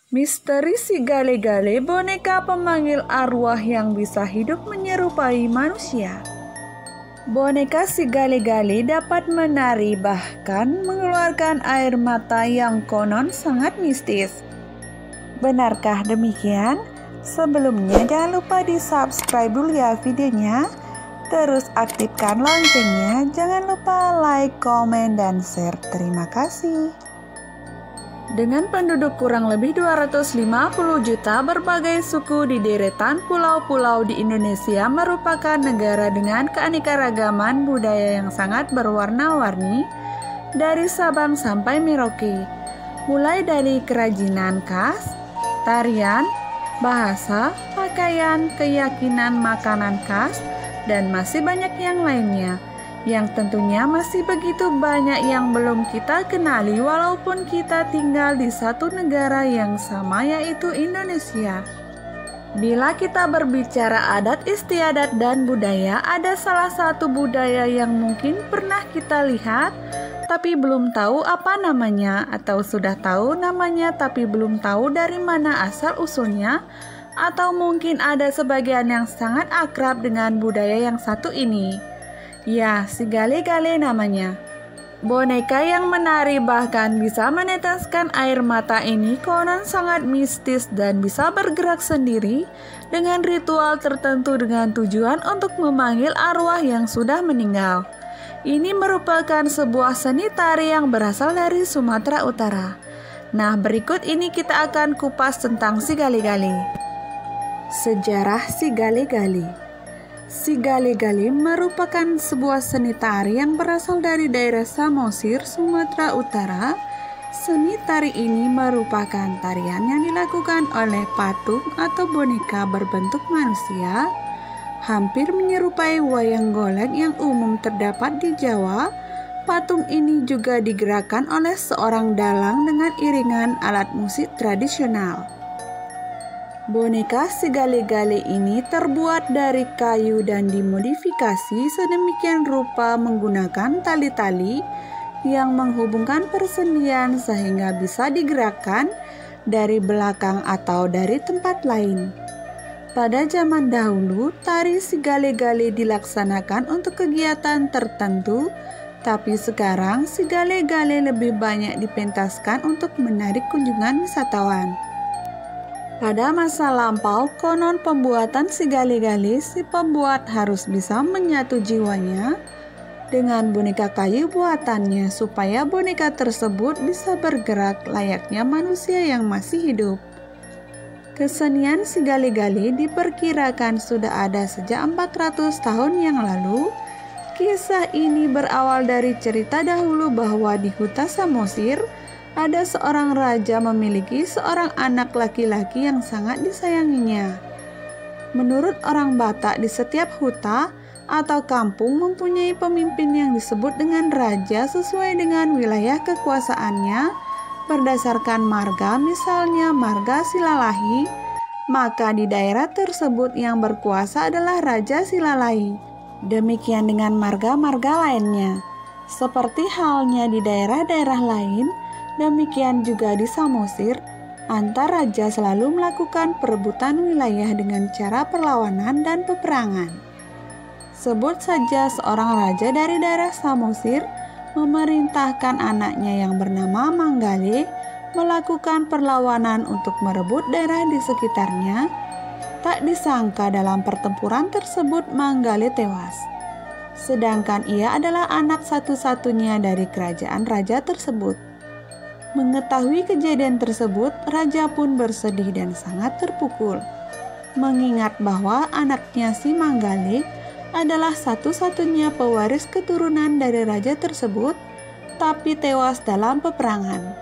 Misteri si Gale-Gale, boneka pemanggil arwah yang bisa hidup menyerupai manusia. Boneka si Gale-Gale dapat menari bahkan mengeluarkan air mata yang konon sangat mistis. Benarkah demikian? Sebelumnya jangan lupa di subscribe dulu ya videonya. Terus aktifkan loncengnya. Jangan lupa like, komen, dan share. Terima kasih. Dengan penduduk kurang lebih 250 juta, berbagai suku di deretan pulau-pulau di Indonesia merupakan negara dengan keanekaragaman budaya yang sangat berwarna-warni dari Sabang sampai Merauke. Mulai dari kerajinan khas, tarian, bahasa, pakaian, keyakinan, makanan khas, dan masih banyak yang lainnya. Yang tentunya masih begitu banyak yang belum kita kenali walaupun kita tinggal di satu negara yang sama, yaitu Indonesia. Bila kita berbicara adat istiadat dan budaya, ada salah satu budaya yang mungkin pernah kita lihat tapi belum tahu apa namanya, atau sudah tahu namanya tapi belum tahu dari mana asal usulnya, atau mungkin ada sebagian yang sangat akrab dengan budaya yang satu ini. Ya, si Gale-Gale namanya. Boneka yang menari bahkan bisa meneteskan air mata ini konon sangat mistis dan bisa bergerak sendiri dengan ritual tertentu dengan tujuan untuk memanggil arwah yang sudah meninggal. Ini merupakan sebuah seni tari yang berasal dari Sumatera Utara. Nah, berikut ini kita akan kupas tentang si Gale-Gale. Sejarah si Gale-Gale. Si Gale-Gale merupakan sebuah seni tari yang berasal dari daerah Samosir, Sumatera Utara. Seni tari ini merupakan tarian yang dilakukan oleh patung atau boneka berbentuk manusia, hampir menyerupai wayang golek yang umum terdapat di Jawa. Patung ini juga digerakkan oleh seorang dalang dengan iringan alat musik tradisional. Boneka si Gale-Gale ini terbuat dari kayu dan dimodifikasi sedemikian rupa menggunakan tali-tali yang menghubungkan persendian sehingga bisa digerakkan dari belakang atau dari tempat lain. Pada zaman dahulu, tari si Gale-Gale dilaksanakan untuk kegiatan tertentu, tapi sekarang si Gale-Gale lebih banyak dipentaskan untuk menarik kunjungan wisatawan. Pada masa lampau, konon pembuatan si Gale-Gale, si pembuat harus bisa menyatu jiwanya dengan boneka kayu buatannya supaya boneka tersebut bisa bergerak layaknya manusia yang masih hidup. Kesenian si Gale-Gale diperkirakan sudah ada sejak 400 tahun yang lalu. Kisah ini berawal dari cerita dahulu bahwa di Huta Samosir ada seorang raja memiliki seorang anak laki-laki yang sangat disayanginya. Menurut orang Batak, di setiap huta atau kampung mempunyai pemimpin yang disebut dengan raja sesuai dengan wilayah kekuasaannya berdasarkan marga, misalnya marga Silalahi, maka di daerah tersebut yang berkuasa adalah Raja Silalahi. Demikian dengan marga-marga lainnya. Seperti halnya di daerah-daerah lain, demikian juga di Samosir, antar raja selalu melakukan perebutan wilayah dengan cara perlawanan dan peperangan. Sebut saja seorang raja dari daerah Samosir memerintahkan anaknya yang bernama Manggale melakukan perlawanan untuk merebut daerah di sekitarnya. Tak disangka dalam pertempuran tersebut Manggale tewas. Sedangkan ia adalah anak satu-satunya dari kerajaan raja tersebut. Mengetahui kejadian tersebut, raja pun bersedih dan sangat terpukul, mengingat bahwa anaknya si Manggale adalah satu-satunya pewaris keturunan dari raja tersebut, tapi tewas dalam peperangan.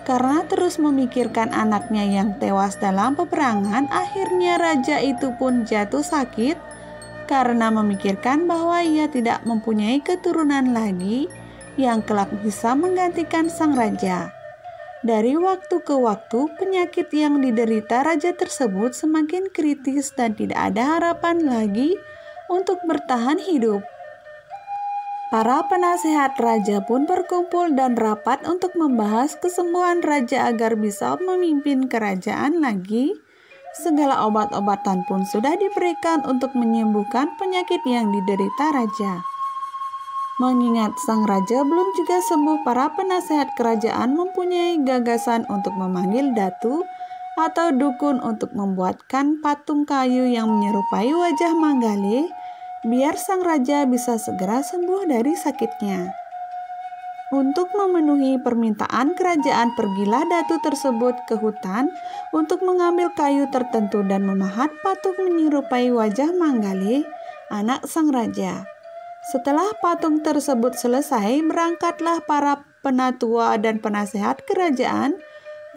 Karena terus memikirkan anaknya yang tewas dalam peperangan, akhirnya raja itu pun jatuh sakit karena memikirkan bahwa ia tidak mempunyai keturunan lagi yang kelak bisa menggantikan sang raja. Dari waktu ke waktu, penyakit yang diderita raja tersebut semakin kritis dan tidak ada harapan lagi untuk bertahan hidup. Para penasehat raja pun berkumpul dan rapat untuk membahas kesembuhan raja agar bisa memimpin kerajaan lagi. Segala obat-obatan pun sudah diberikan untuk menyembuhkan penyakit yang diderita raja. Mengingat sang raja belum juga sembuh, para penasehat kerajaan mempunyai gagasan untuk memanggil datu atau dukun untuk membuatkan patung kayu yang menyerupai wajah Manggale, biar sang raja bisa segera sembuh dari sakitnya. Untuk memenuhi permintaan kerajaan, pergilah datu tersebut ke hutan untuk mengambil kayu tertentu dan memahat patung menyerupai wajah Manggale, anak sang raja. Setelah patung tersebut selesai, berangkatlah para penatua dan penasehat kerajaan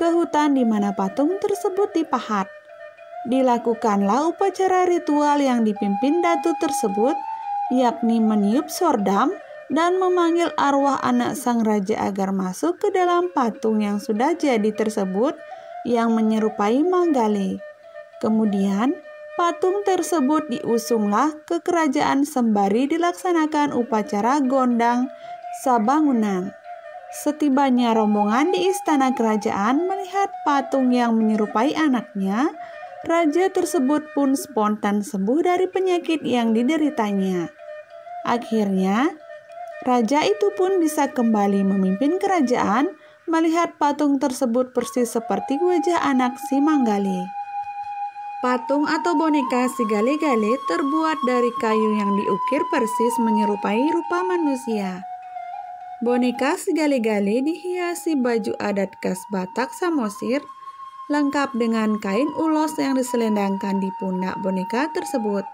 ke hutan di mana patung tersebut dipahat. Dilakukanlah upacara ritual yang dipimpin datu tersebut, yakni meniup sordam dan memanggil arwah anak sang raja agar masuk ke dalam patung yang sudah jadi tersebut yang menyerupai Manggale. Kemudian, patung tersebut diusunglah ke kerajaan sembari dilaksanakan upacara gondang sabangunan. Setibanya rombongan di istana kerajaan melihat patung yang menyerupai anaknya, raja tersebut pun spontan sembuh dari penyakit yang dideritanya. Akhirnya, raja itu pun bisa kembali memimpin kerajaan melihat patung tersebut persis seperti wajah anak si Manggale. Patung atau boneka si Gale-Gale terbuat dari kayu yang diukir persis menyerupai rupa manusia. Boneka si Gale-Gale dihiasi baju adat khas Batak Samosir, lengkap dengan kain ulos yang diselendangkan di pundak boneka tersebut.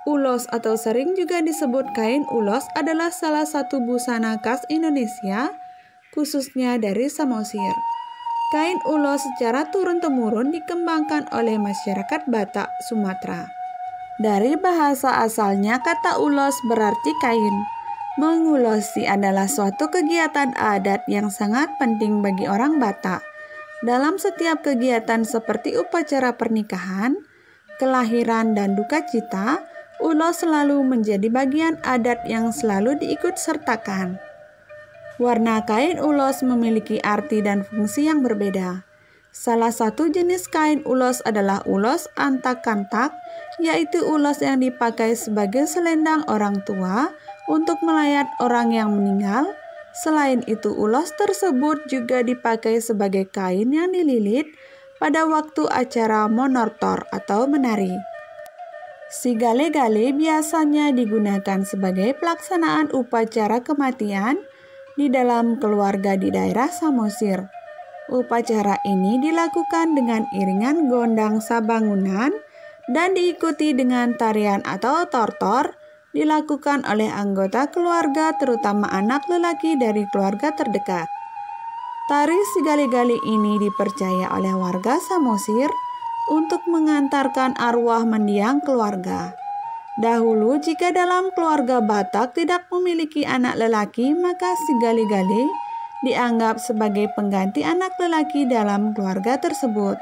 Ulos atau sering juga disebut kain ulos adalah salah satu busana khas Indonesia, khususnya dari Samosir. Kain ulos secara turun-temurun dikembangkan oleh masyarakat Batak, Sumatera. Dari bahasa asalnya, kata ulos berarti kain. Mengulosi adalah suatu kegiatan adat yang sangat penting bagi orang Batak. Dalam setiap kegiatan seperti upacara pernikahan, kelahiran, dan duka cita, ulos selalu menjadi bagian adat yang selalu diikut sertakan. Warna kain ulos memiliki arti dan fungsi yang berbeda. Salah satu jenis kain ulos adalah ulos antak-kantak, yaitu ulos yang dipakai sebagai selendang orang tua untuk melayat orang yang meninggal. Selain itu, ulos tersebut juga dipakai sebagai kain yang dililit pada waktu acara monortor atau menari. Si Gale-Gale biasanya digunakan sebagai pelaksanaan upacara kematian di dalam keluarga di daerah Samosir. Upacara ini dilakukan dengan iringan gondang sabangunan dan diikuti dengan tarian atau tortor dilakukan oleh anggota keluarga, terutama anak lelaki dari keluarga terdekat. Tari si Gale-Gale ini dipercaya oleh warga Samosir untuk mengantarkan arwah mendiang keluarga. Dahulu, jika dalam keluarga Batak tidak memiliki anak lelaki, maka si Gale-Gale dianggap sebagai pengganti anak lelaki dalam keluarga tersebut.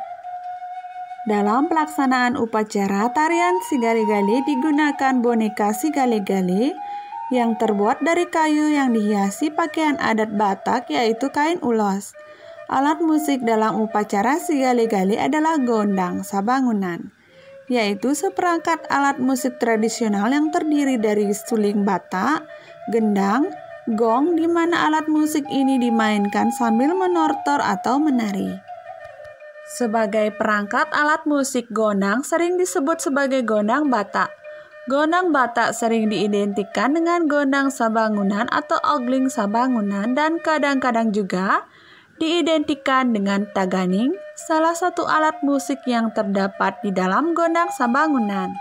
Dalam pelaksanaan upacara tarian si Gale-Gale digunakan boneka si Gale-Gale yang terbuat dari kayu yang dihiasi pakaian adat Batak, yaitu kain ulos. Alat musik dalam upacara si Gale-Gale adalah gondang sabangunan, yaitu seperangkat alat musik tradisional yang terdiri dari suling Batak, gendang, gong, di mana alat musik ini dimainkan sambil menortor atau menari. Sebagai perangkat alat musik, gondang sering disebut sebagai gondang Batak. Gondang Batak sering diidentikan dengan gondang sabangunan atau ogling sabangunan dan kadang-kadang juga diidentikan dengan taganing, salah satu alat musik yang terdapat di dalam gondang sabangunan.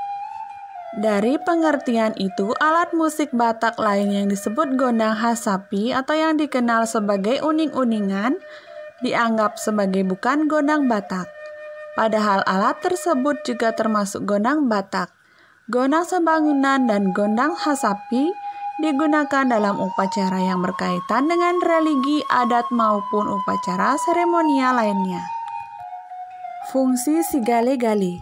Dari pengertian itu, alat musik Batak lain yang disebut gondang hasapi atau yang dikenal sebagai uning-uningan dianggap sebagai bukan gondang Batak. Padahal alat tersebut juga termasuk gondang Batak. Gondang sabangunan dan gondang hasapi digunakan dalam upacara yang berkaitan dengan religi, adat maupun upacara seremonial lainnya. Fungsi si Gale-Gale.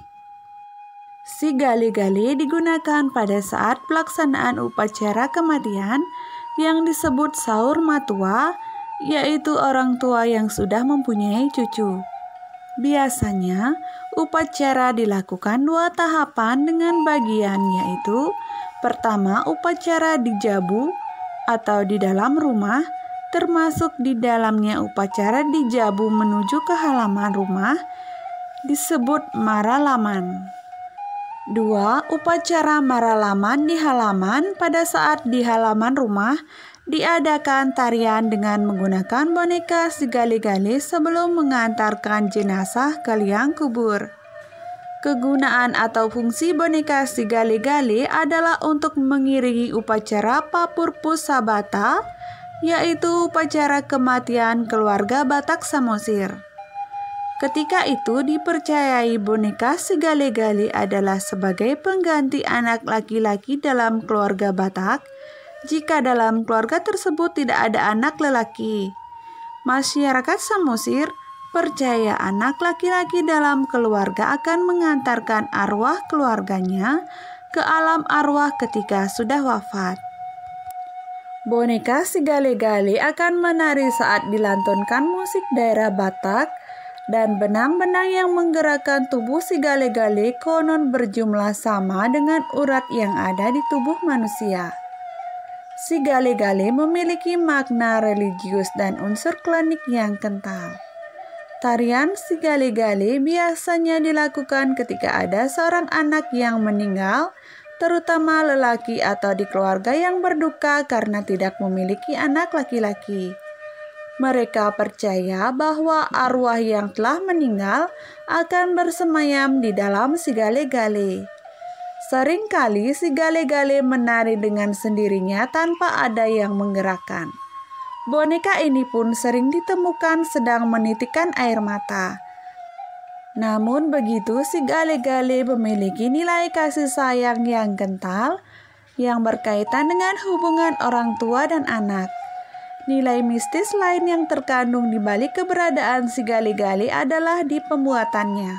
Si gali-gali digunakan pada saat pelaksanaan upacara kematian yang disebut saur matua, yaitu orang tua yang sudah mempunyai cucu. Biasanya, upacara dilakukan 2 tahapan dengan bagian, yaitu pertama upacara di jabu atau di dalam rumah, termasuk di dalamnya upacara di jabu menuju ke halaman rumah, disebut maralaman. 2. Upacara maralaman di halaman. Pada saat di halaman rumah, diadakan tarian dengan menggunakan boneka si gali-gali sebelum mengantarkan jenazah ke liang kubur. Kegunaan atau fungsi boneka si gali-gali adalah untuk mengiringi upacara Papurpus Sabata, yaitu upacara kematian keluarga Batak Samosir. Ketika itu dipercayai boneka si gali-gali adalah sebagai pengganti anak laki-laki dalam keluarga Batak jika dalam keluarga tersebut tidak ada anak lelaki. Masyarakat Samosir percaya anak laki-laki dalam keluarga akan mengantarkan arwah keluarganya ke alam arwah ketika sudah wafat. Boneka si gali-gali akan menari saat dilantunkan musik daerah Batak, dan benang-benang yang menggerakkan tubuh si gali-gali konon berjumlah sama dengan urat yang ada di tubuh manusia. Si gali-gali memiliki makna religius dan unsur klinik yang kental. Tarian si gali-gali biasanya dilakukan ketika ada seorang anak yang meninggal, terutama lelaki atau di keluarga yang berduka karena tidak memiliki anak laki-laki. Mereka percaya bahwa arwah yang telah meninggal akan bersemayam di dalam si gali-gali. Seringkali si gali-gali menari dengan sendirinya tanpa ada yang menggerakkan. Boneka ini pun sering ditemukan sedang menitikkan air mata. Namun begitu, si gali-gali memiliki nilai kasih sayang yang kental yang berkaitan dengan hubungan orang tua dan anak. Nilai mistis lain yang terkandung di balik keberadaan si gali-gali adalah di pembuatannya.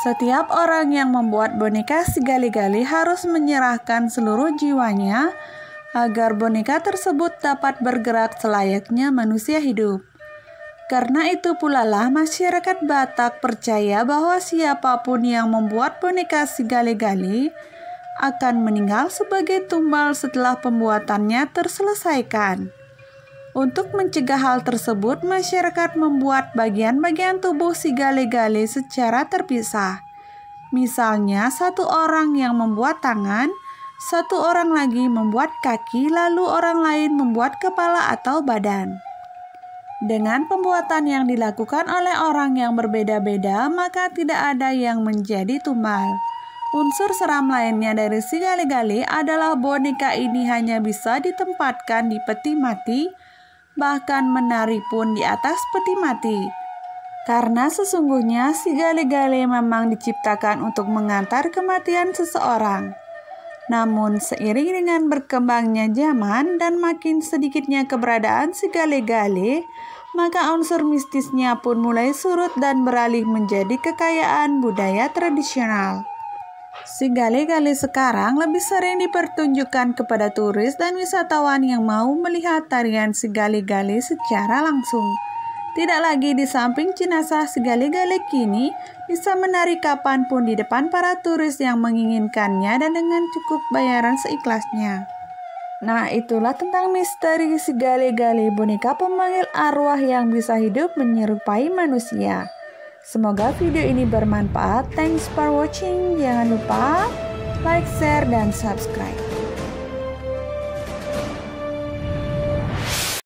Setiap orang yang membuat boneka si gali-gali harus menyerahkan seluruh jiwanya agar boneka tersebut dapat bergerak selayaknya manusia hidup. Karena itu pula lah masyarakat Batak percaya bahwa siapapun yang membuat boneka si gali-gali akan meninggal sebagai tumbal setelah pembuatannya terselesaikan. Untuk mencegah hal tersebut, masyarakat membuat bagian-bagian tubuh si gali-gali secara terpisah. Misalnya, satu orang yang membuat tangan, satu orang lagi membuat kaki, lalu orang lain membuat kepala atau badan. Dengan pembuatan yang dilakukan oleh orang yang berbeda-beda, maka tidak ada yang menjadi tumbal. Unsur seram lainnya dari si gali-gali adalah boneka ini hanya bisa ditempatkan di peti mati, bahkan menari pun di atas peti mati. Karena sesungguhnya si gali-gali memang diciptakan untuk mengantar kematian seseorang. Namun seiring dengan berkembangnya zaman dan makin sedikitnya keberadaan si gali-gali, maka unsur mistisnya pun mulai surut dan beralih menjadi kekayaan budaya tradisional. Si gali-gali sekarang lebih sering dipertunjukkan kepada turis dan wisatawan yang mau melihat tarian si gali-gali secara langsung. Tidak lagi di samping jenazah si gali-gali kini bisa menari kapanpun di depan para turis yang menginginkannya dan dengan cukup bayaran seikhlasnya. Nah, itulah tentang misteri si gali-gali, boneka pemanggil arwah yang bisa hidup menyerupai manusia. Semoga video ini bermanfaat. Thanks for watching. Jangan lupa like, share, dan subscribe.